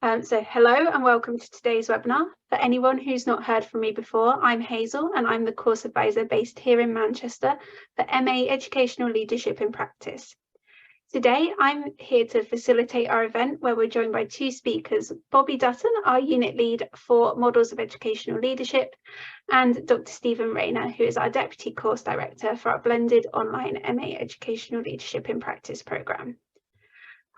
So hello and welcome to today's webinar. For anyone who's not heard from me before, I'm Hazel and I'm the course advisor based here in Manchester for MA Educational Leadership in Practice. Today, I'm here to facilitate our event where we're joined by two speakers, Bobbie Dutton, our unit lead for Models of Educational Leadership, and Dr. Stephen Rayner, who is our Deputy Course Director for our blended online MA Educational Leadership in Practice programme.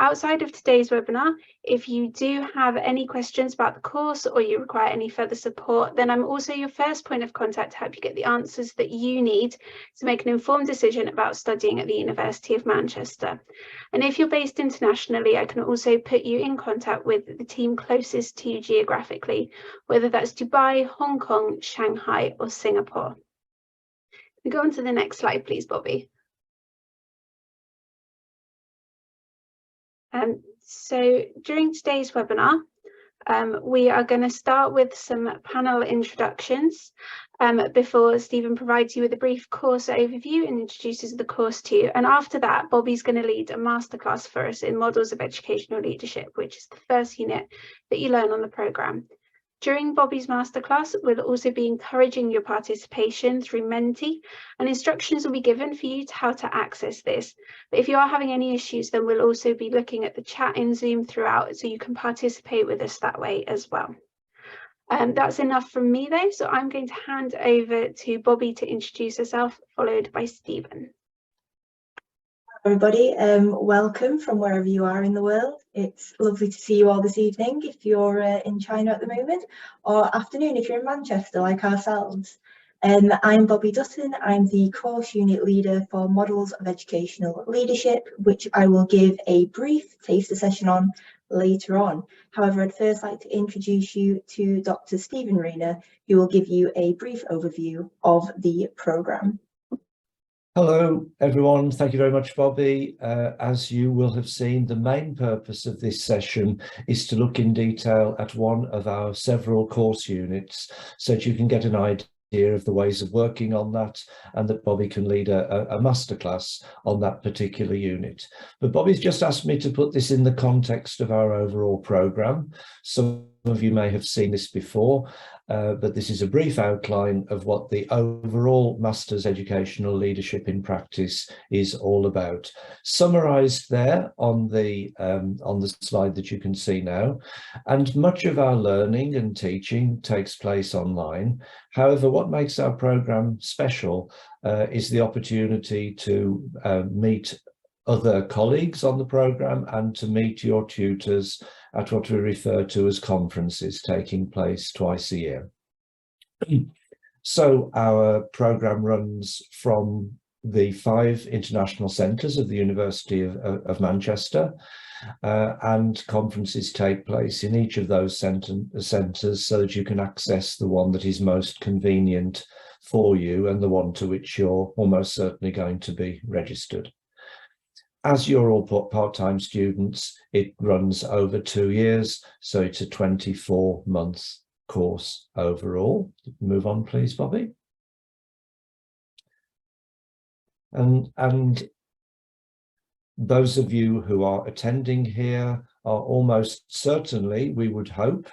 Outside of today's webinar, if you do have any questions about the course or you require any further support, then I'm also your first point of contact to help you get the answers that you need to make an informed decision about studying at the University of Manchester. And if you're based internationally, I can also put you in contact with the team closest to you geographically, whether that's Dubai, Hong Kong, Shanghai, or Singapore. Can we go on to the next slide, please, Bobbie? So during today's webinar, we are going to start with some panel introductions before Stephen provides you with a brief course overview and introduces the course to you. And after that, Bobbie's going to lead a masterclass for us in Models of Educational Leadership, which is the first unit that you learn on the programme. During Bobbie's masterclass, we'll also be encouraging your participation through Menti, and instructions will be given for you to how to access this. But if you are having any issues, then we'll also be looking at the chat in Zoom throughout, so you can participate with us that way as well. That's enough from me though, so I'm going to hand over to Bobbie to introduce herself, followed by Stephen. Everybody, welcome from wherever you are in the world. It's lovely to see you all this evening if you're in China at the moment, or afternoon if you're in Manchester like ourselves. I'm Bobbie Dutton. I'm the course unit leader for Models of Educational Leadership, which I will give a brief taster session on later on. However, I'd first like to introduce you to Dr. Stephen Rayner, who will give you a brief overview of the programme. Hello, everyone. Thank you very much, Bobbie. As you will have seen, the main purpose of this session is to look in detail at one of our several course units so that you can get an idea of the ways of working on that, and that Bobbie can lead a masterclass on that particular unit. But Bobbie's just asked me to put this in the context of our overall programme. Some of you may have seen this before, but this is a brief outline of what the overall Master's Educational Leadership in Practice is all about. Summarised there on the slide that you can see now, and much of our learning and teaching takes place online. However, what makes our programme special is the opportunity to meet other colleagues on the programme and to meet your tutors at what we refer to as conferences taking place twice a year. So our programme runs from the 5 international centres of the University of Manchester, and conferences take place in each of those centres so that you can access the one that is most convenient for you and the one to which you're almost certainly going to be registered. As you're all part-time students, it runs over 2 years, so it's a 24-month course overall. Move on, please, Bobbie. And those of you who are attending here are almost certainly, we would hope,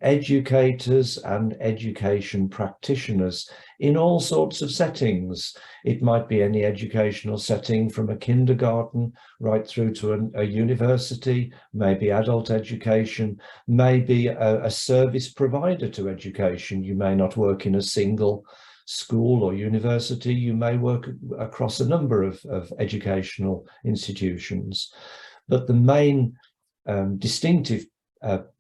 educators and education practitioners in all sorts of settings. It might be any educational setting from a kindergarten right through to a university, maybe adult education, maybe a service provider to education. You may not work in a single school or university, you may work across a number of educational institutions. But the main distinctive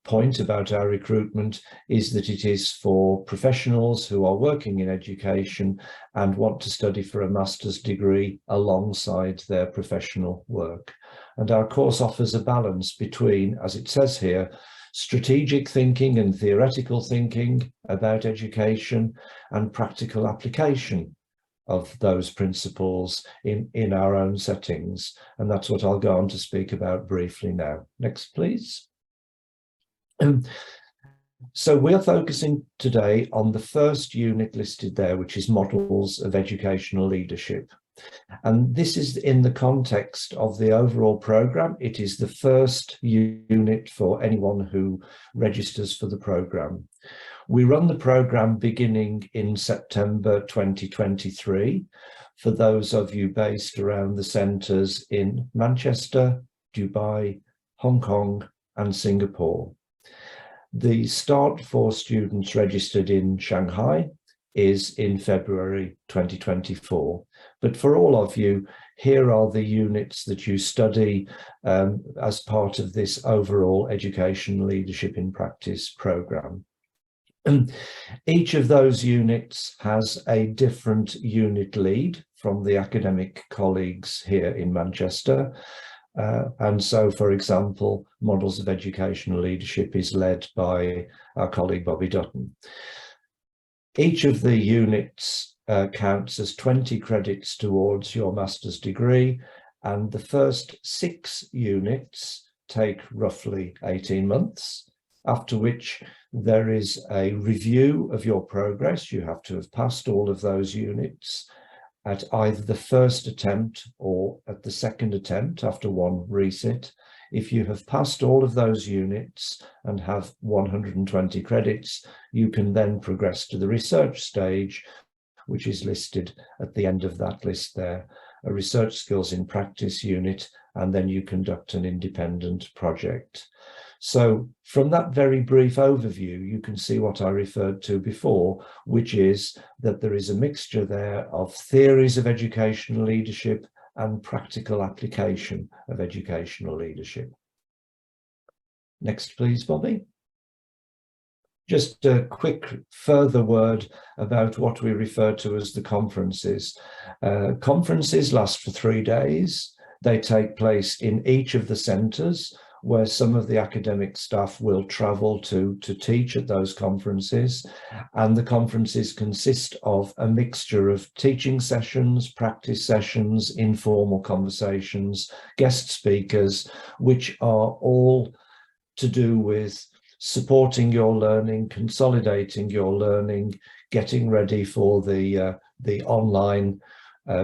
point about our recruitment is that it is for professionals who are working in education and want to study for a master's degree alongside their professional work. And our course offers a balance between, as it says here, strategic thinking and theoretical thinking about education and practical application of those principles in our own settings. And that's what I'll go on to speak about briefly now. Next, please. So we're focusing today on the first unit listed there, which is Models of Educational Leadership. And this is in the context of the overall program. It is the first unit for anyone who registers for the program. We run the program beginning in September 2023 for those of you based around the centres in Manchester, Dubai, Hong Kong and Singapore. The start for students registered in Shanghai is in February 2024. But for all of you, here are the units that you study as part of this overall Education Leadership in Practice programme. Each of those units has a different unit lead from the academic colleagues here in Manchester. And so, for example, Models of Educational Leadership is led by our colleague Bobbie Dutton. Each of the units counts as 20 credits towards your master's degree, and the first 6 units take roughly 18 months, after which there is a review of your progress. You have to have passed all of those units at either the first attempt or at the second attempt after one resit. If you have passed all of those units and have 120 credits, you can then progress to the research stage, which is listed at the end of that list there, a research skills in practice unit, and then you conduct an independent project. So from that very brief overview, you can see what I referred to before, which is that there is a mixture there of theories of educational leadership and practical application of educational leadership. Next, please, Bobbie. Just a quick further word about what we refer to as the conferences. Conferences last for 3 days. They take place in each of the centres, where some of the academic staff will travel to teach at those conferences. And the conferences consist of a mixture of teaching sessions, practice sessions, informal conversations, guest speakers, which are all to do with supporting your learning, consolidating your learning, getting ready for the online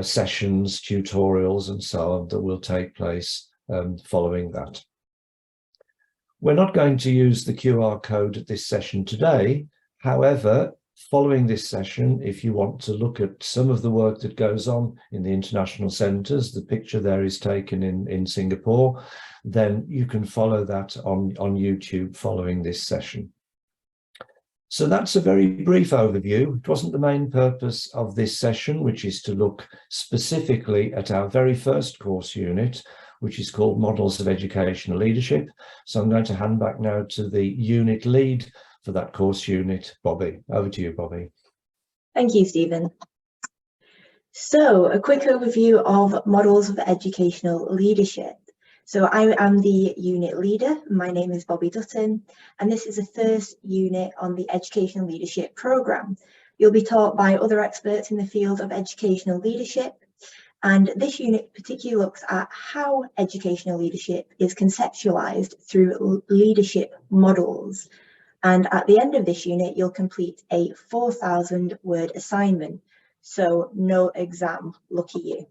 sessions, tutorials and so on that will take place following that. We're not going to use the QR code at this session today. However, following this session, if you want to look at some of the work that goes on in the international centres, the picture there is taken in Singapore, then you can follow that on YouTube following this session. So that's a very brief overview. It wasn't the main purpose of this session, which is to look specifically at our very first course unit, which is called Models of Educational Leadership. So I'm going to hand back now to the unit lead for that course unit, Bobbie. Over to you, Bobbie. Thank you, Stephen. So a quick overview of Models of Educational Leadership. So I am the unit leader. My name is Bobbie Dutton, and this is the first unit on the Educational Leadership programme. You'll be taught by other experts in the field of educational leadership. And this unit particularly looks at how educational leadership is conceptualised through leadership models. And at the end of this unit, you'll complete a 4,000-word assignment. So no exam, lucky you.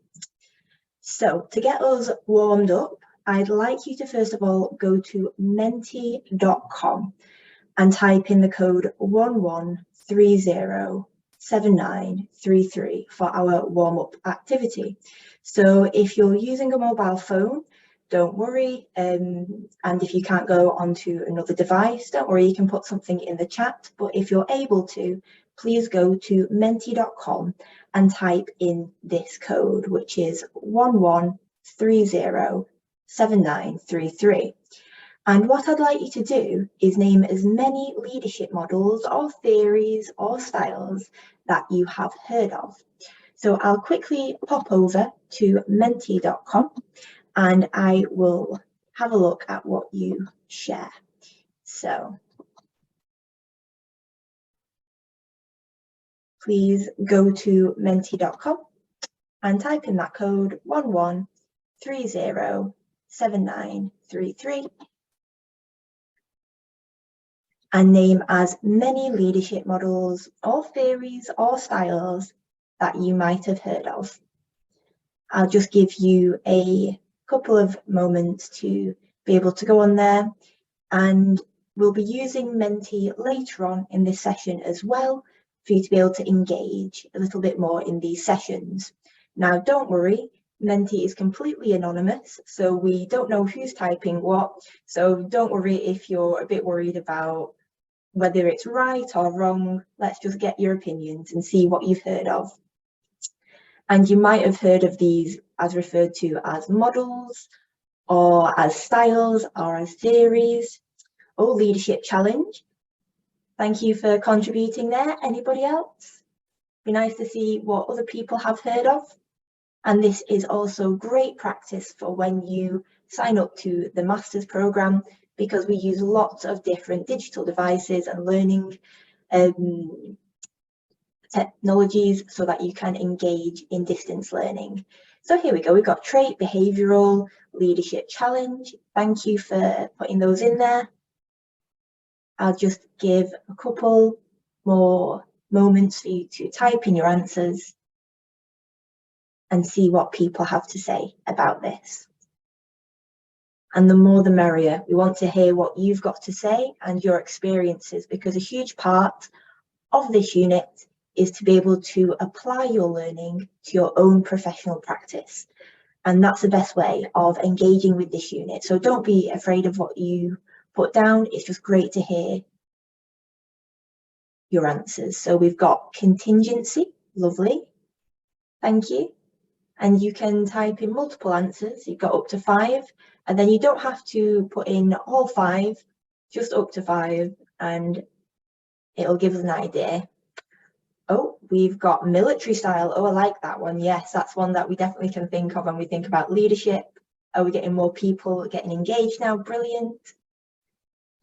So to get us warmed up, I'd like you to first of all go to menti.com and type in the code 11307933 for our warm-up activity. So if you're using a mobile phone, don't worry, and if you can't go onto another device, don't worry, you can put something in the chat. But if you're able to, please go to menti.com and type in this code, which is 11307933. And what I'd like you to do is name as many leadership models or theories or styles that you have heard of. So I'll quickly pop over to menti.com and I will have a look at what you share. So please go to menti.com and type in that code 11307933 and name as many leadership models or theories or styles that you might have heard of. I'll just give you a couple of moments to be able to go on there, and we'll be using Menti later on in this session as well for you to be able to engage a little bit more in these sessions. Now, don't worry, Menti is completely anonymous, so we don't know who's typing what, so don't worry if you're a bit worried about whether it's right or wrong. Let's just get your opinions and see what you've heard of. And you might have heard of these as referred to as models, or as styles, or as theories. Oh, leadership challenge. Thank you for contributing there. Anybody else? Be nice to see what other people have heard of. And this is also great practice for when you sign up to the Masters programme, because we use lots of different digital devices and learning technologies so that you can engage in distance learning. So here we go, we've got trait, behavioural, leadership challenge. Thank you for putting those in there. I'll just give a couple more moments for you to type in your answers and see what people have to say about this. And the more the merrier. We want to hear what you've got to say and your experiences, because a huge part of this unit is to be able to apply your learning to your own professional practice. And that's the best way of engaging with this unit. So don't be afraid of what you put down. It's just great to hear your answers. So we've got contingency, lovely, thank you. And you can type in multiple answers. You've got up to 5, and then you don't have to put in all 5, just up to 5, and it'll give us an idea. Oh, we've got military style. Oh, I like that one. Yes, that's one that we definitely can think of when we think about leadership. Are we getting more people getting engaged now? Brilliant.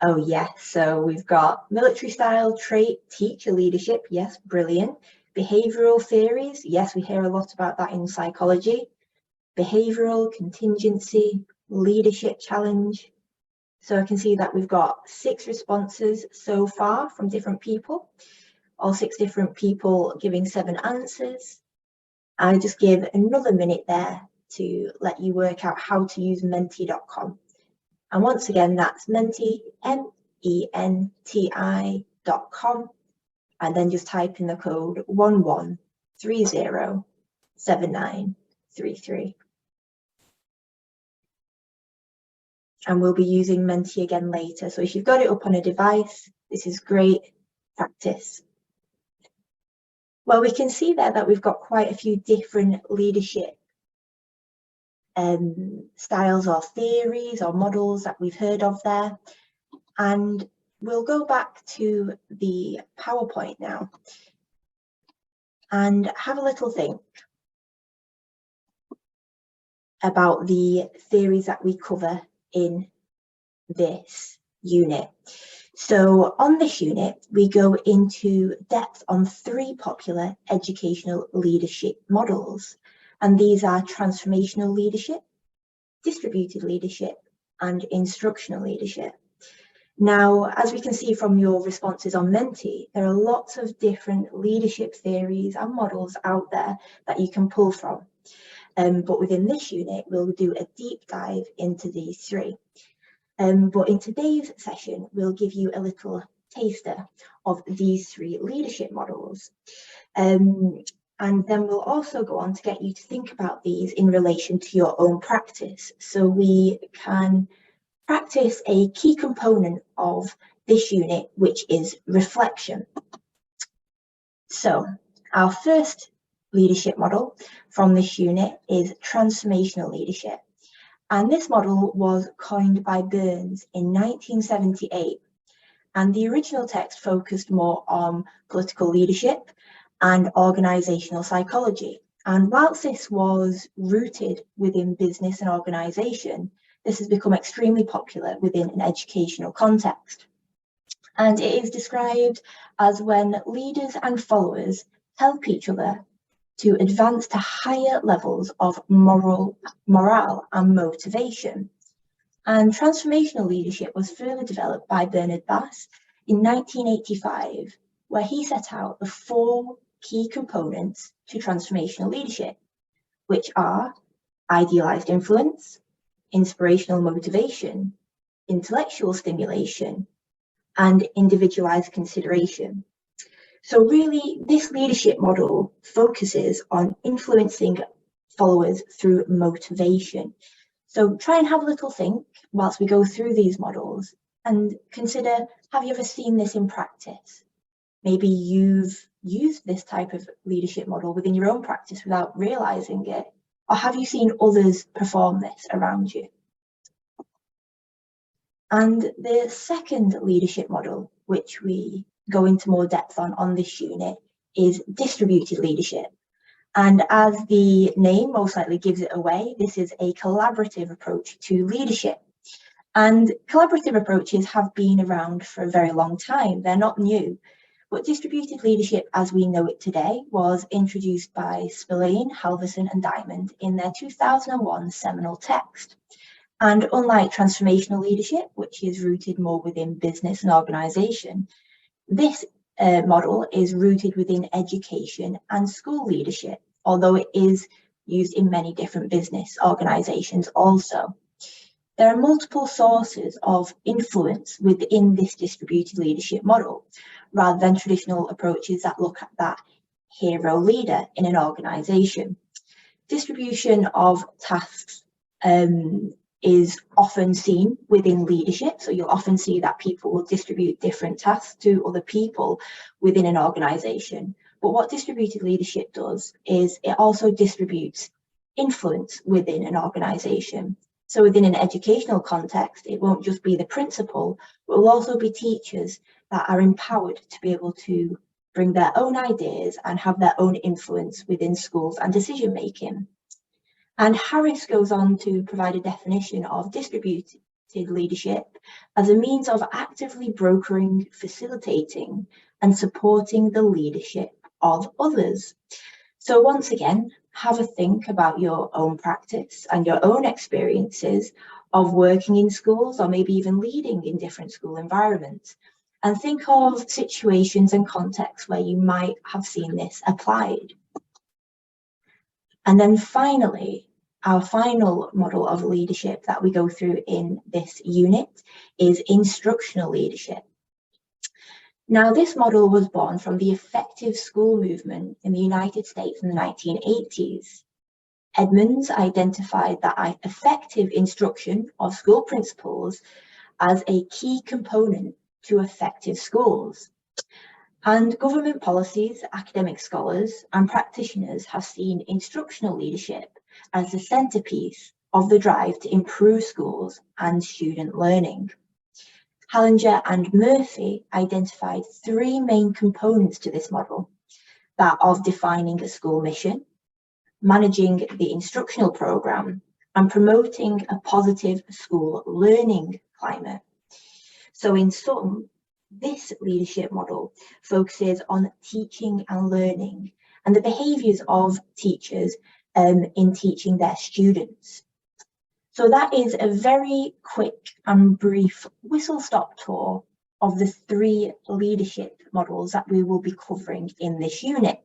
Oh, yes. So we've got military style, trait, teacher leadership. Yes, brilliant. Behavioural theories. Yes, we hear a lot about that in psychology. Behavioural, contingency, leadership challenge. So I can see that we've got 6 responses so far from different people. All 6 different people giving 7 answers. I just give another minute there to let you work out how to use menti.com. And once again, that's Menti, MENTI.com. And then just type in the code 11307933. And we'll be using Menti again later. So if you've got it up on a device, this is great practice. Well, we can see there that we've got quite a few different leadership styles or theories or models that we've heard of there. And we'll go back to the PowerPoint now and have a little think about the theories that we cover in this unit. So on this unit, we go into depth on 3 popular educational leadership models. And these are transformational leadership, distributed leadership, and instructional leadership. Now, as we can see from your responses on Menti, there are lots of different leadership theories and models out there that you can pull from. But within this unit, we'll do a deep dive into these 3. But in today's session, we'll give you a little taster of these 3 leadership models. And then we'll also go on to get you to think about these in relation to your own practice, so we can practice a key component of this unit, which is reflection. So our first leadership model from this unit is transformational leadership. And this model was coined by Burns in 1978. And the original text focused more on political leadership and organisational psychology. And whilst this was rooted within business and organisation, this has become extremely popular within an educational context. And it is described as when leaders and followers help each other to advance to higher levels of morale and motivation. And transformational leadership was further developed by Bernard Bass in 1985, where he set out the 4 key components to transformational leadership. which are idealized influence, inspirational motivation, intellectual stimulation, and individualized consideration. So really, this leadership model focuses on influencing followers through motivation. So try and have a little think whilst we go through these models and consider, have you ever seen this in practice? Maybe you've used this type of leadership model within your own practice without realizing it, or have you seen others perform this around you? And the second leadership model, which we go into more depth on this unit, is distributed leadership. And as the name most likely gives it away, this is a collaborative approach to leadership. And collaborative approaches have been around for a very long time. They're not new. But distributed leadership as we know it today was introduced by Spillane, Halverson and Diamond in their 2001 seminal text. And unlike transformational leadership, which is rooted more within business and organisation, this model is rooted within education and school leadership, although it is used in many different business organisations also. There are multiple sources of influence within this distributed leadership model, rather than traditional approaches that look at that hero leader in an organisation. Distribution of tasks is often seen within leadership. So you'll often see that people will distribute different tasks to other people within an organisation. But what distributed leadership does is it also distributes influence within an organisation. So within an educational context, it won't just be the principal, but will also be teachers that are empowered to be able to bring their own ideas and have their own influence within schools and decision making. And Harris goes on to provide a definition of distributed leadership as a means of actively brokering, facilitating, and supporting the leadership of others. So once again, have a think about your own practice and your own experiences of working in schools or maybe even leading in different school environments. And think of situations and contexts where you might have seen this applied. And then finally, our final model of leadership that we go through in this unit is instructional leadership. Now, this model was born from the effective school movement in the United States in the 1980s. Edmonds identified that effective instruction of school principals as a key component to effective schools. And government policies, academic scholars, and practitioners have seen instructional leadership as the centerpiece of the drive to improve schools and student learning. Hallinger and Murphy identified three main components to this model: that of defining a school mission, managing the instructional program, and promoting a positive school learning climate. So in sum, this leadership model focuses on teaching and learning and the behaviours of teachers in teaching their students. So that is a very quick and brief whistle-stop tour of the three leadership models that we will be covering in this unit.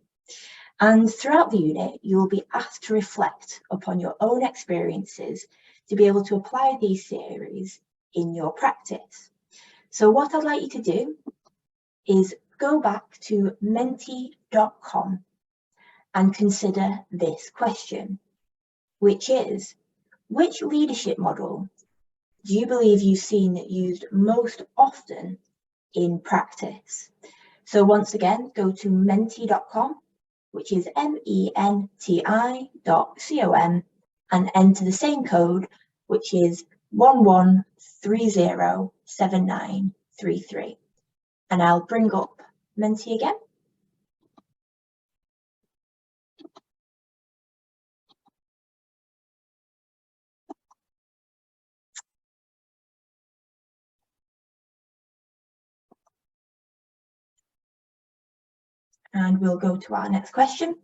And throughout the unit, you will be asked to reflect upon your own experiences to be able to apply these theories in your practice. So what I'd like you to do is go back to menti.com and consider this question, which is, which leadership model do you believe you've seen used most often in practice? So once again, go to menti.com, which is menti.com, and enter the same code, which is 11307933. And I'll bring up Menti again. And we'll go to our next question.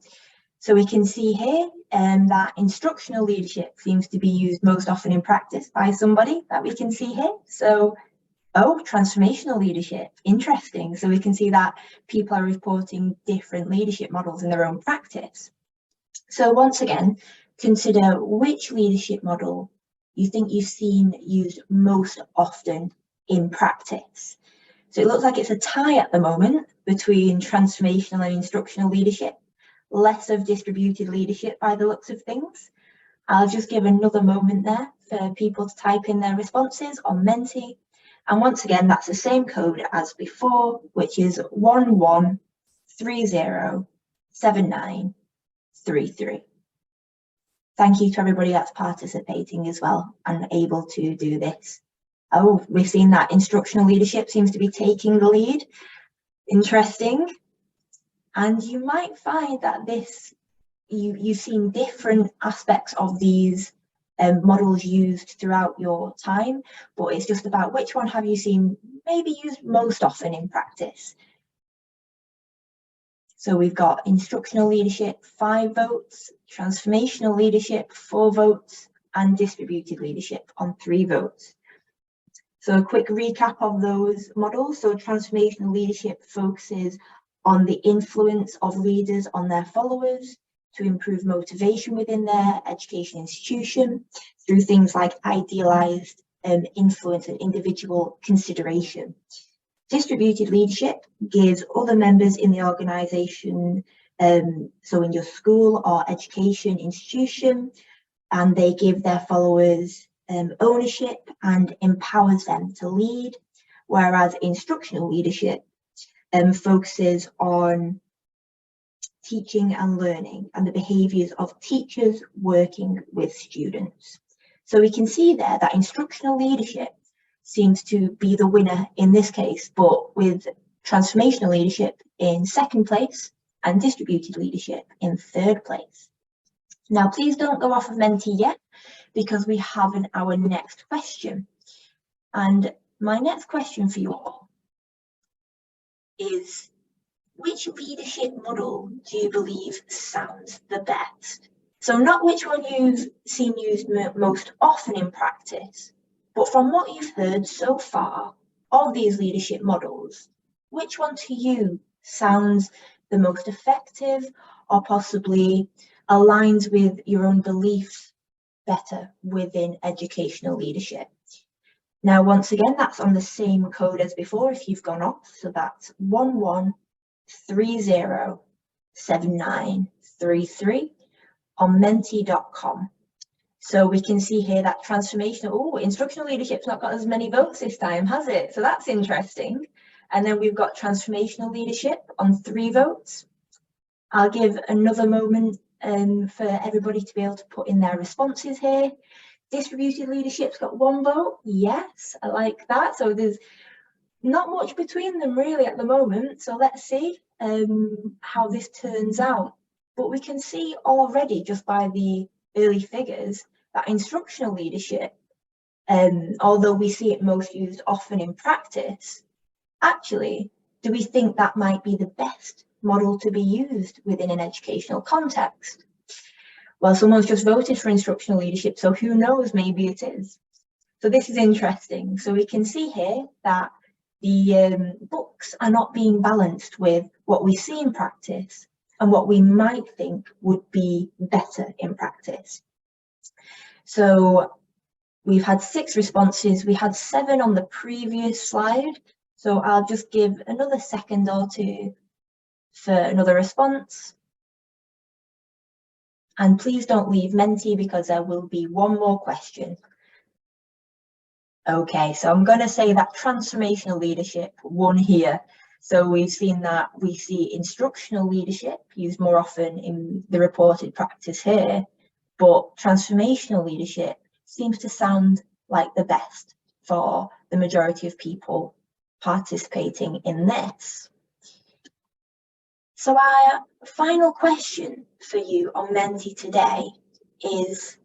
So we can see here that instructional leadership seems to be used most often in practice by somebody that we can see here. So, transformational leadership, interesting. So we can see that people are reporting different leadership models in their own practice. So once again, consider which leadership model you think you've seen used most often in practice. So it looks like it's a tie at the moment between transformational and instructional leadership, less of distributed leadership by the looks of things. I'll just give another moment there for people to type in their responses on Menti. And once again, that's the same code as before, which is 11307933. Thank you to everybody that's participating as well and able to do this. Oh, we've seen that instructional leadership seems to be taking the lead. Interesting. And you might find that you've seen different aspects of these models used throughout your time, but it's just about which one have you seen maybe used most often in practice. So we've got instructional leadership, 5 votes, transformational leadership, 4 votes, and distributed leadership on 3 votes. So a quick recap of those models. So transformational leadership focuses on the influence of leaders on their followers to improve motivation within their education institution through things like idealized influence and individual consideration. Distributed leadership gives other members in the organization, so in your school or education institution, and they give their followers ownership and empowers them to lead, whereas instructional leadership focuses on teaching and learning and the behaviours of teachers working with students. So we can see there that instructional leadership seems to be the winner in this case, but with transformational leadership in 2nd place and distributed leadership in 3rd place. Now, please don't go off of Menti yet, because we have our next question. And my next question for you all is, which leadership model do you believe sounds the best? So not which one you've seen used most often in practice, but from what you've heard so far of these leadership models, which one to you sounds the most effective or possibly aligns with your own beliefs better within educational leadership? Now, once again, that's on the same code as before if you've gone off. So that's 11307933 on menti.com. So we can see here that transformational, instructional leadership's not got as many votes this time, has it? So that's interesting. And then we've got transformational leadership on 3 votes. I'll give another moment for everybody to be able to put in their responses here. Distributed leadership's got 1 vote. Yes, I like that. So there's not much between them really at the moment. So let's see how this turns out. But we can see already just by the early figures that instructional leadership, although we see it most used often in practice, actually, do we think that might be the best model to be used within an educational context? Well, someone's just voted for instructional leadership, so who knows, maybe it is. So this is interesting. So we can see here that the books are not being balanced with what we see in practice and what we might think would be better in practice. So we've had 6 responses. We had 7 on the previous slide. So I'll just give another second or 2 for another response. And please don't leave Menti because there will be 1 more question. Okay, so I'm going to say that transformational leadership won here. So we've seen that we see instructional leadership used more often in the reported practice here, but transformational leadership seems to sound like the best for the majority of people participating in this. So our final question for you on Menti today is,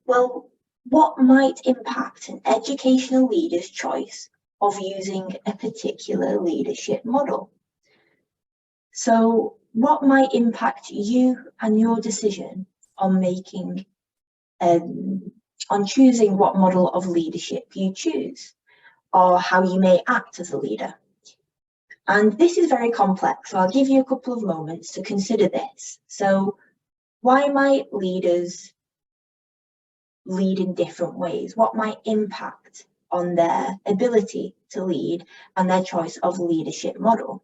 well, what might impact an educational leader's choice of using a particular leadership model? So what might impact you and your decision on making, on choosing what model of leadership you choose, or how you may act as a leader? And this is very complex, so I'll give you a couple of moments to consider this. So why might leaders lead in different ways? What might impact on their ability to lead and their choice of leadership model?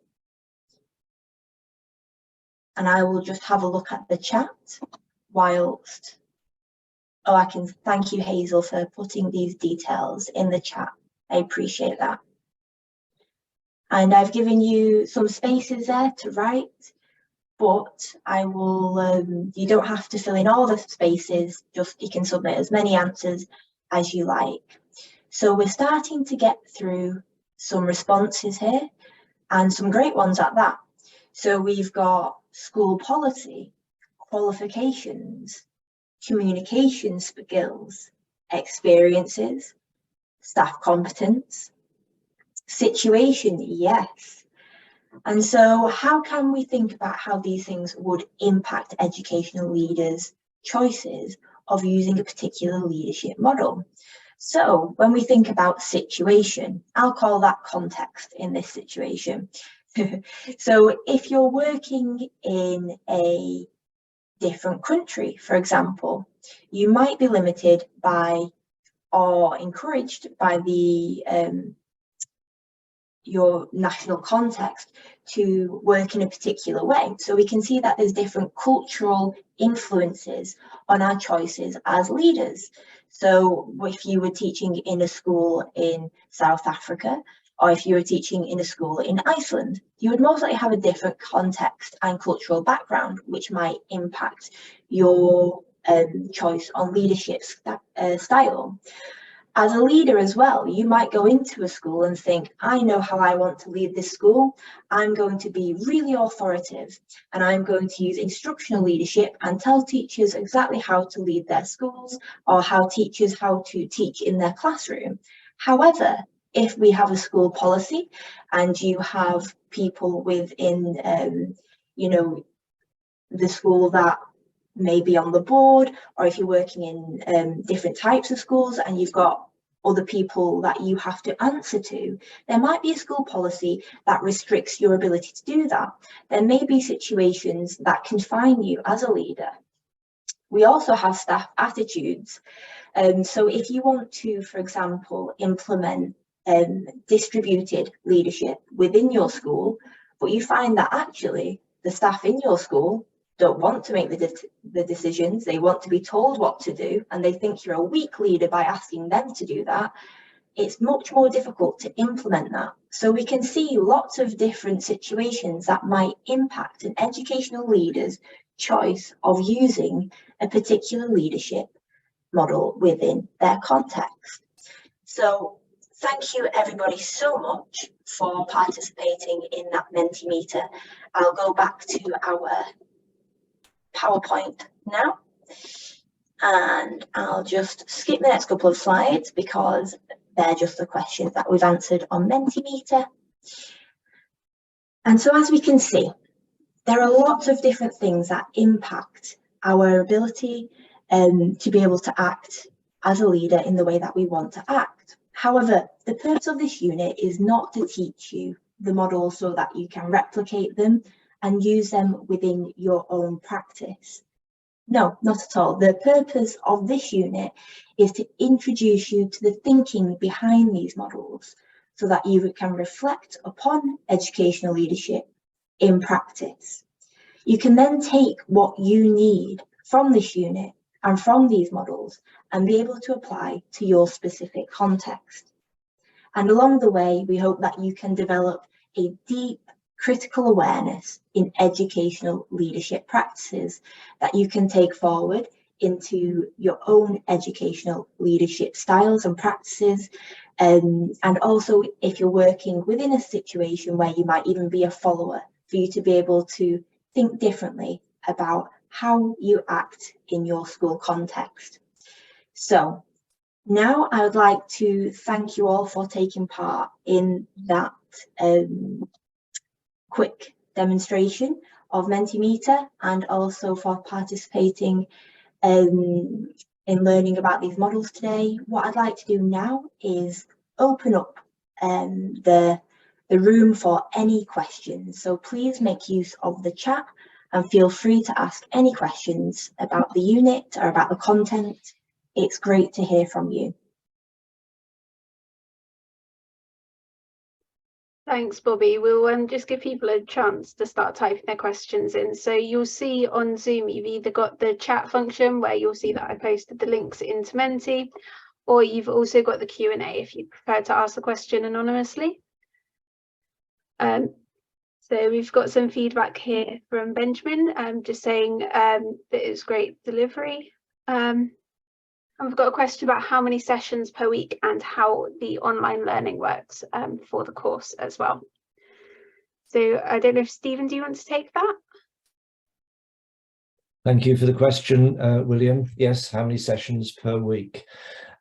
And I will just have a look at the chat whilst, oh, I can thank you, Hazel, for putting these details in the chat. I appreciate that. And I've given you some spaces there to write, but I will, you don't have to fill in all the spaces, just you can submit as many answers as you like. So we're starting to get through some responses here, and some great ones at that. So we've got school policy, qualifications, communication skills, experiences, staff competence, situation, yes. And so how can we think about how these things would impact educational leaders' choices of using a particular leadership model? So when we think about situation, I'll call that context in this situation. So if you're working in a different country, for example, you might be limited by or encouraged by the your national context to work in a particular way. So we can see that there's different cultural influences on our choices as leaders. So if you were teaching in a school in South Africa, or if you were teaching in a school in Iceland, you would most likely have a different context and cultural background, which might impact your choice on leadership style. As a leader as well, you might go into a school and think, I know how I want to lead this school. I'm going to be really authoritative, and I'm going to use instructional leadership and tell teachers exactly how to lead their schools, or how to teach in their classroom. However, if we have a school policy and you have people within, you know, the school that may be on the board, or if you're working in different types of schools and you've got other people that you have to answer to, there might be a school policy that restricts your ability to do that. There may be situations that confine you as a leader. We also have staff attitudes. So if you want to, for example, implement distributed leadership within your school, but you find that actually the staff in your school don't want to make the decisions, they want to be told what to do, and they think you're a weak leader by asking them to do that, it's much more difficult to implement that. So we can see lots of different situations that might impact an educational leader's choice of using a particular leadership model within their context. So thank you everybody so much for participating in that Mentimeter. I'll go back to our PowerPoint now, and I'll just skip the next couple of slides because they're just the questions that we've answered on Mentimeter. And so as we can see, there are lots of different things that impact our ability to be able to act as a leader in the way that we want to act. However, the purpose of this unit is not to teach you the models so that you can replicate them and use them within your own practice. No, not at all. The purpose of this unit is to introduce you to the thinking behind these models so that you can reflect upon educational leadership in practice. You can then take what you need from this unit and from these models and be able to apply to your specific context. And along the way, we hope that you can develop a deep critical awareness in educational leadership practices that you can take forward into your own educational leadership styles and practices. And also, if you're working within a situation where you might even be a follower, for you to be able to think differently about how you act in your school context. So now I would like to thank you all for taking part in that quick demonstration of Mentimeter, and also for participating in learning about these models today. What I'd like to do now is open up the room for any questions. So please make use of the chat and feel free to ask any questions about the unit or about the content. It's great to hear from you. Thanks, Bobbie. We'll just give people a chance to start typing their questions in. So you'll see on Zoom, you've either got the chat function where you'll see that I posted the links into Menti, or you've also got the Q&A if you prefer to ask the question anonymously. So we've got some feedback here from Benjamin, just saying that it was great delivery. And we've got a question about how many sessions per week and how the online learning works for the course as well. So I don't know if Stephen, do you want to take that? Thank you for the question, William. Yes, how many sessions per week?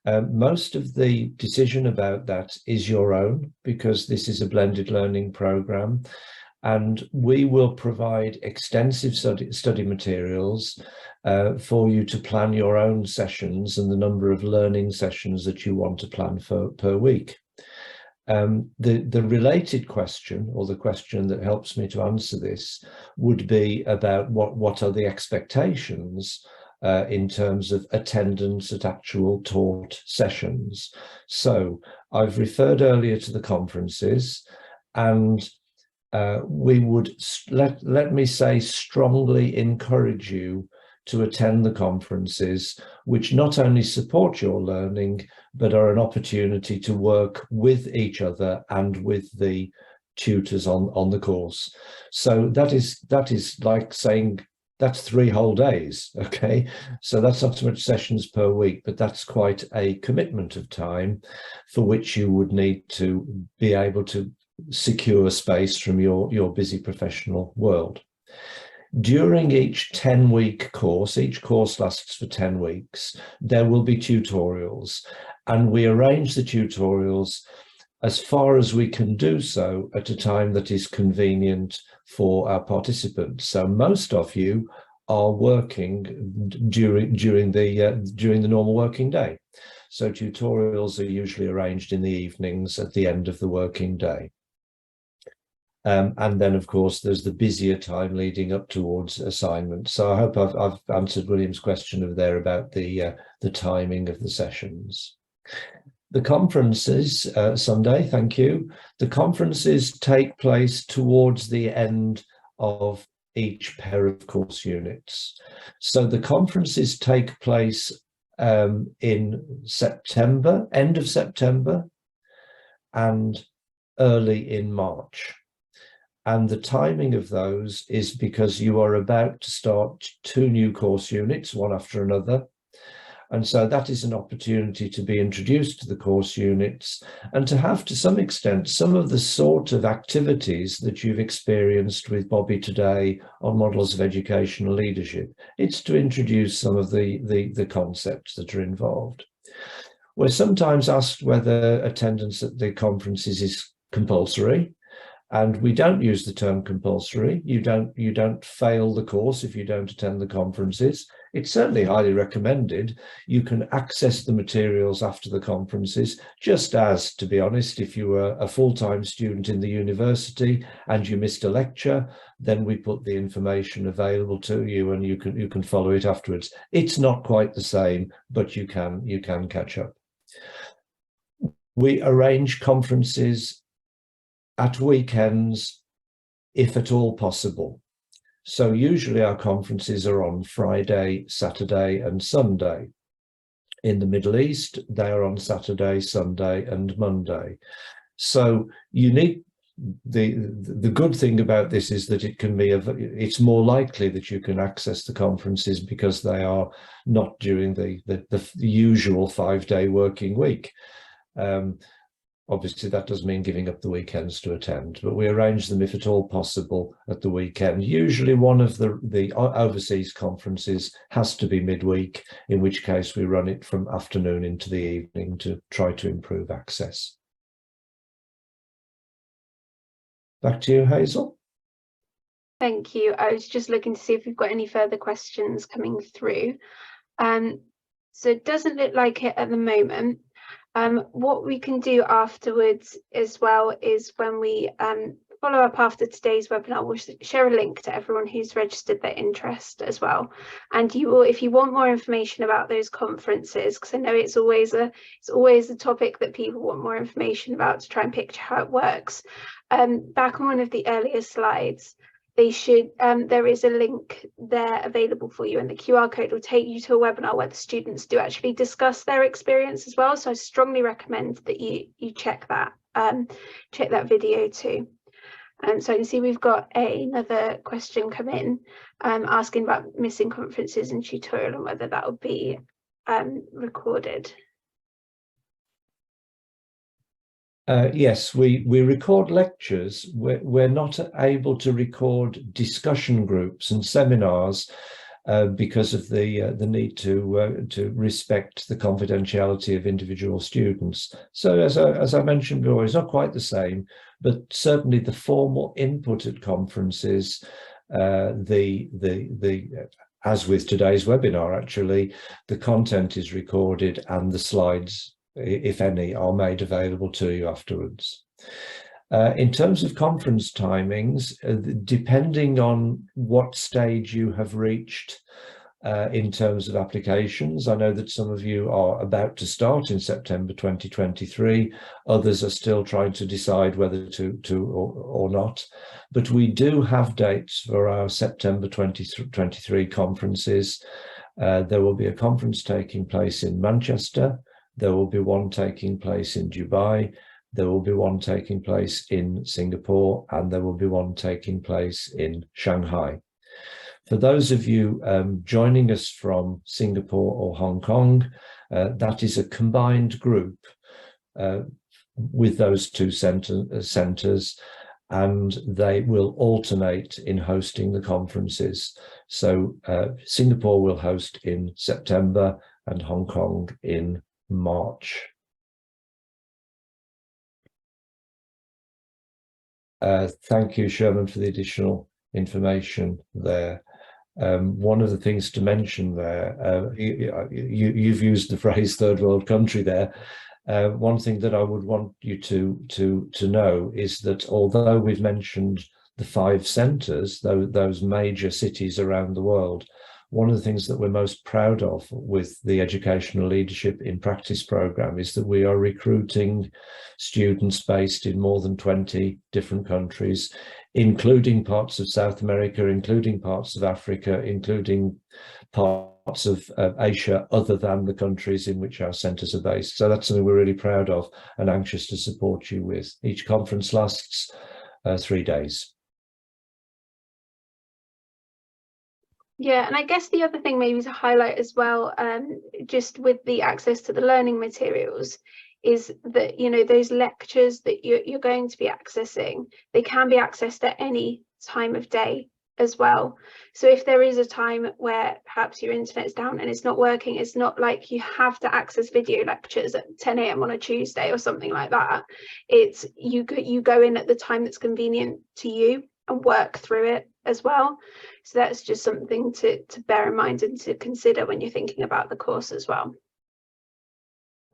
Most of the decision about that is your own, because this is a blended learning program, and we will provide extensive study materials for you to plan your own sessions and the number of learning sessions that you want to plan for per week. The related question, or the question that helps me to answer this, would be about what are the expectations in terms of attendance at actual taught sessions. So I've referred earlier to the conferences, and we would, let me say, strongly encourage you to attend the conferences, which not only support your learning, but are an opportunity to work with each other and with the tutors on the course. So that is like saying that's 3 whole days, okay? So that's not so much sessions per week, but that's quite a commitment of time for which you would need to be able to secure space from your busy professional world. During each 10-week course, each course lasts for 10 weeks, there will be tutorials, and we arrange the tutorials as far as we can do so at a time that is convenient for our participants. So most of you are working during the normal working day. So tutorials are usually arranged in the evenings at the end of the working day. And then, of course, there's the busier time leading up towards assignment. So I hope I've answered William's question over there about the timing of the sessions. The conferences, Sunday, thank you. The conferences take place towards the end of each pair of course units. So the conferences take place in September, end of September, and early in March. And the timing of those is because you are about to start 2 new course units, one after another. And so that is an opportunity to be introduced to the course units and to have, to some extent, some of the sort of activities that you've experienced with Bobbie today on models of educational leadership. It's to introduce some of the concepts that are involved. We're sometimes asked whether attendance at the conferences is compulsory. And we don't use the term compulsory. You don't fail the course if you don't attend the conferences. It's certainly highly recommended. You can access the materials after the conferences, just as, to be honest, if you were a full-time student in the university and you missed a lecture, then we put the information available to you and you can follow it afterwards. It's not quite the same, but you can catch up. We arrange conferences at weekends, if at all possible. So usually our conferences are on Friday, Saturday and Sunday. In the Middle East, they are on Saturday, Sunday and Monday. So you need, the good thing about this is that it can be, it's more likely that you can access the conferences because they are not during the usual 5-day working week. Obviously, that doesn't mean giving up the weekends to attend, but we arrange them, if at all possible, at the weekend. Usually one of the overseas conferences has to be midweek, in which case we run it from afternoon into the evening to try to improve access. Back to you, Hazel. Thank you. I was just looking to see if we've got any further questions coming through. So it doesn't look like it at the moment. What we can do afterwards as well is when we follow up after today's webinar. We'll share a link to everyone who's registered their interest as well. And you will, if you want more information about those conferences, because I know it's always a topic that people want more information about to try and picture how it works. Back on one of the earlier slides, there is a link there available for you, and the QR code will take you to a webinar where the students do actually discuss their experience as well. So I strongly recommend that you check that video too. So I can see we've got another question come in asking about missing conferences and tutorial and whether that will be recorded. Yes, we record lectures. We're not able to record discussion groups and seminars because of the need to respect the confidentiality of individual students. So as I mentioned before, it's not quite the same, but certainly the formal input at conferences, as with today's webinar, actually, the content is recorded and the slides, if any, are made available to you afterwards. In terms of conference timings, depending on what stage you have reached in terms of applications, I know that some of you are about to start in September 2023, others are still trying to decide whether to or not, but we do have dates for our September 2023 conferences. There will be a conference taking place in Manchester. There will be one taking place in Dubai, there will be one taking place in Singapore, and there will be one taking place in Shanghai. For those of you joining us from Singapore or Hong Kong, that is a combined group with those two centres, and they will alternate in hosting the conferences. So Singapore will host in September and Hong Kong in March. Thank you, Sherman, for the additional information there. One of the things to mention there, you've used the phrase third world country there. One thing that I would want you to know is that although we've mentioned the 5 centres, those major cities around the world, one of the things that we're most proud of with the Educational Leadership in Practice programme is that we are recruiting students based in more than 20 different countries, including parts of South America, including parts of Africa, including parts of Asia, other than the countries in which our centres are based. So that's something we're really proud of and anxious to support you with. Each conference lasts 3 days. Yeah, and I guess the other thing maybe to highlight as well, just with the access to the learning materials, is that, you know, those lectures that you're going to be accessing, they can be accessed at any time of day as well. So if there is a time where perhaps your internet's down and it's not working, it's not like you have to access video lectures at 10 a.m. on a Tuesday or something like that. It's you go in at the time that's convenient to you and work through it as well. So that's just something to bear in mind and to consider when you're thinking about the course as well.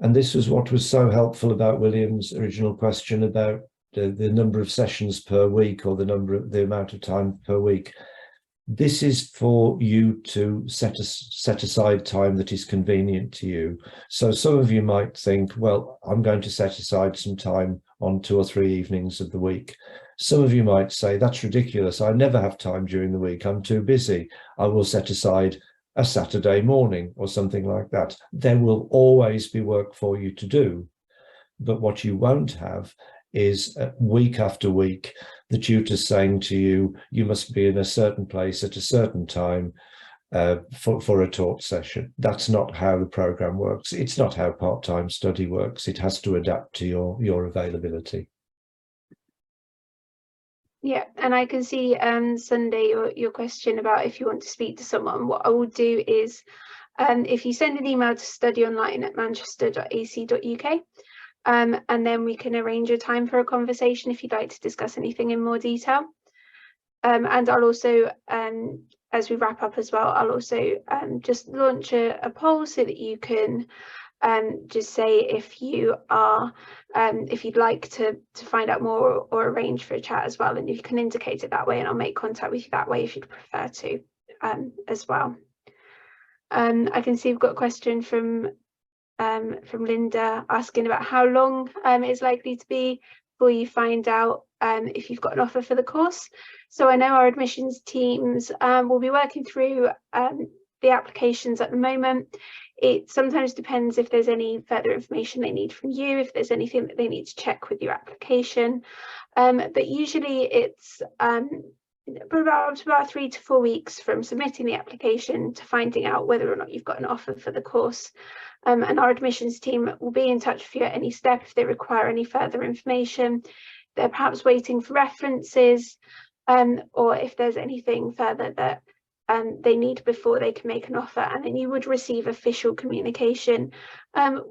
And this was what was so helpful about William's original question about the number of sessions per week, or the amount of time per week. This is for you to set aside time that is convenient to you. So some of you might think, well, I'm going to set aside some time on 2 or 3 evenings of the week. Some of you might say, that's ridiculous. I never have time during the week. I'm too busy. I will set aside a Saturday morning or something like that. There will always be work for you to do. But what you won't have is week after week, the tutor saying to you, you must be in a certain place at a certain time for a taught session. That's not how the programme works. It's not how part-time study works. It has to adapt to your availability. Yeah, and I can see Sunday your question about if you want to speak to someone. What I will do is if you send an email to studyonline@manchester.ac.uk, and then we can arrange a time for a conversation if you'd like to discuss anything in more detail. And I'll also, as we wrap up as well, I'll also just launch a poll so that you can just say if you are if you'd like to find out more or arrange for a chat as well, and you can indicate it that way, and I'll make contact with you that way if you'd prefer to as well. I can see we've got a question from Linda asking about how long it's likely to be before you find out if you've got an offer for the course. So I know our admissions teams will be working through the applications at the moment. It sometimes depends if there's any further information they need from you, if there's anything that they need to check with your application. But usually it's about 3 to 4 weeks from submitting the application to finding out whether or not you've got an offer for the course. And our admissions team will be in touch with you at any step if they require any further information. They're perhaps waiting for references, or if there's anything further that they need before they can make an offer, and then you would receive official communication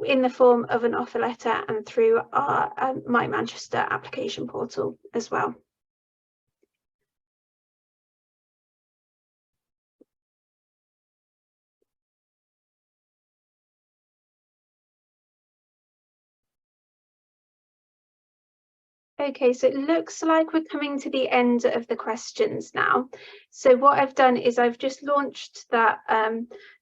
in the form of an offer letter and through our My Manchester application portal as well. Okay, so it looks like we're coming to the end of the questions now. So what I've done is I've just launched that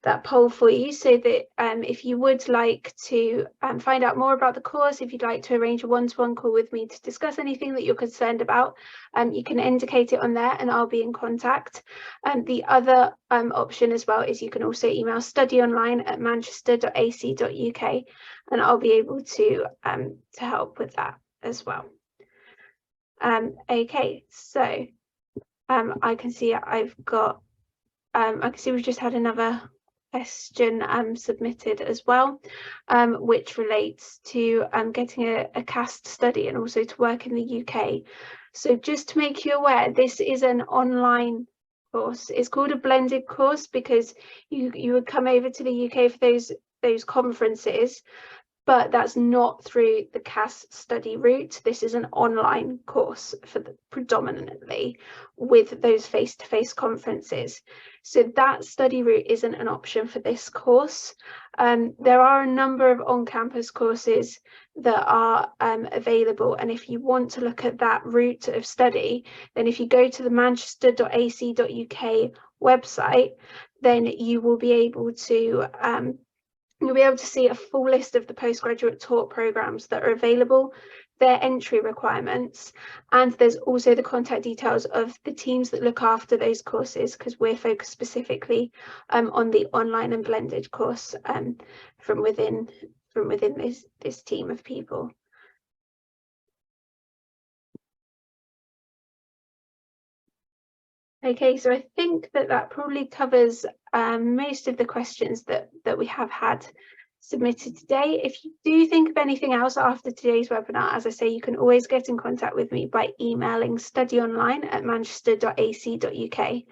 that poll for you, so that if you would like to find out more about the course, if you'd like to arrange a one-to-one call with me to discuss anything that you're concerned about, you can indicate it on there and I'll be in contact. The other option as well is you can also email studyonline@manchester.ac.uk, and I'll be able to help with that as well. Okay, so I can see I've got I can see we've just had another question submitted as well, which relates to getting a CAST study and also to work in the UK. So just to make you aware, this is an online course. It's called a blended course because you would come over to the UK for those conferences, but that's not through the CAST study route. This is an online course for predominantly with those face-to-face conferences. So that study route isn't an option for this course. There are a number of on-campus courses that are available, and if you want to look at that route of study, then if you go to the manchester.ac.uk website, then you will be able to you'll be able to see a full list of the postgraduate taught programs that are available, their entry requirements, and there's also the contact details of the teams that look after those courses, because we're focused specifically on the online and blended course from within this team of people. Okay, so I think that probably covers most of the questions that we have had submitted today. If you do think of anything else after today's webinar, as I say, you can always get in contact with me by emailing studyonline@manchester.ac.uk.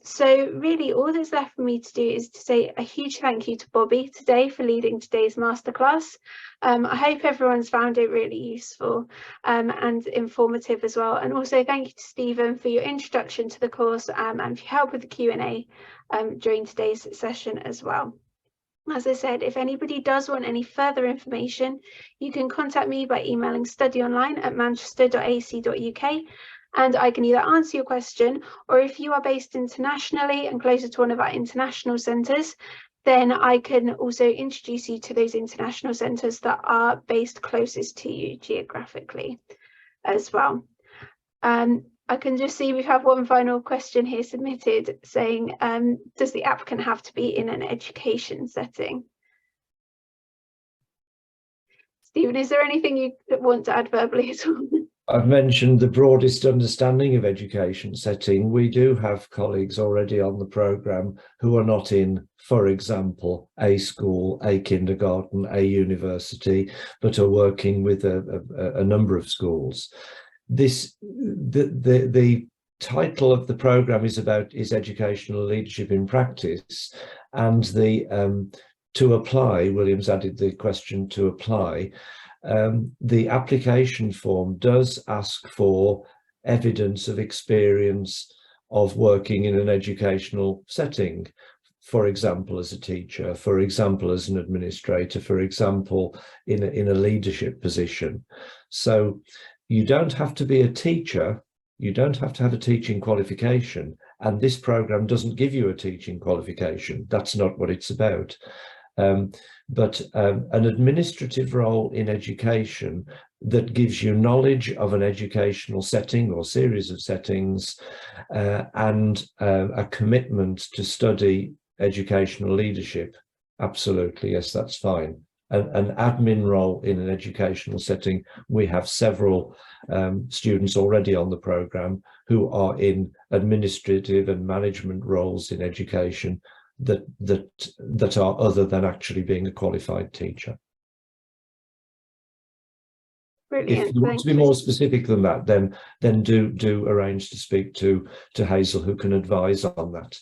So really all that's left for me to do is to say a huge thank you to Bobbie today for leading today's masterclass. I hope everyone's found it really useful and informative as well. And also thank you to Stephen for your introduction to the course and for your help with the Q&A during today's session as well. As I said, if anybody does want any further information, you can contact me by emailing studyonline@manchester.ac.uk. and I can either answer your question, or if you are based internationally and closer to one of our international centres, then I can also introduce you to those international centres that are based closest to you geographically as well. I can just see we have one final question here submitted saying, does the applicant have to be in an education setting? Stephen, is there anything you want to add verbally at all? I've mentioned the broadest understanding of education setting. We do have colleagues already on the programme who are not in, for example, a school, a kindergarten, a university, but are working with a number of schools. The title of the programme is Educational Leadership in Practice, and the to apply, William's added the question to apply. The application form does ask for evidence of experience of working in an educational setting for example, as a teacher, for example, as an administrator, for example, in a leadership position. So you don't have to be a teacher, you don't have to have a teaching qualification, and this program doesn't give you a teaching qualification. That's not what it's about. But an administrative role in education that gives you knowledge of an educational setting or series of settings, and a commitment to study educational leadership. Absolutely, yes, that's fine. An admin role in an educational setting. We have several students already on the program who are in administrative and management roles in education that are other than actually being a qualified teacher. Brilliant. If you want to be more specific than that, then do arrange to speak to Hazel, who can advise on that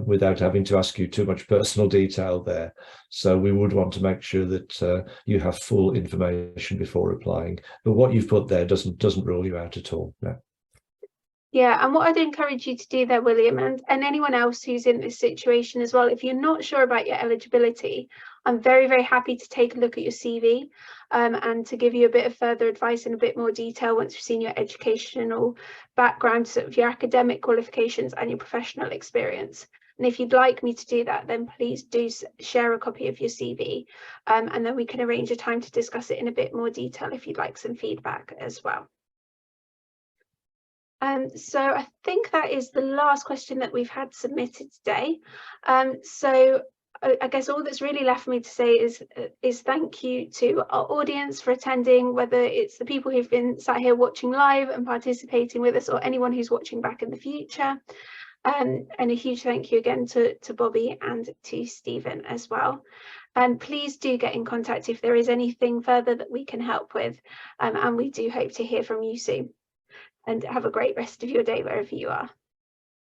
without having to ask you too much personal detail there. So we would want to make sure that you have full information before applying. But what you've put there doesn't rule you out at all. No. Yeah, and what I'd encourage you to do there, William, and anyone else who's in this situation as well, if you're not sure about your eligibility, I'm very, very happy to take a look at your CV and to give you a bit of further advice in a bit more detail once you've seen your educational background, sort of your academic qualifications and your professional experience. And if you'd like me to do that, then please do share a copy of your CV, and then we can arrange a time to discuss it in a bit more detail if you'd like some feedback as well. So I think that is the last question that we've had submitted today. So I guess all that's really left for me to say is thank you to our audience for attending, whether it's the people who've been sat here watching live and participating with us, or anyone who's watching back in the future. And a huge thank you again to Bobbie and to Stephen as well. And please do get in contact if there is anything further that we can help with. And we do hope to hear from you soon. And have a great rest of your day wherever you are.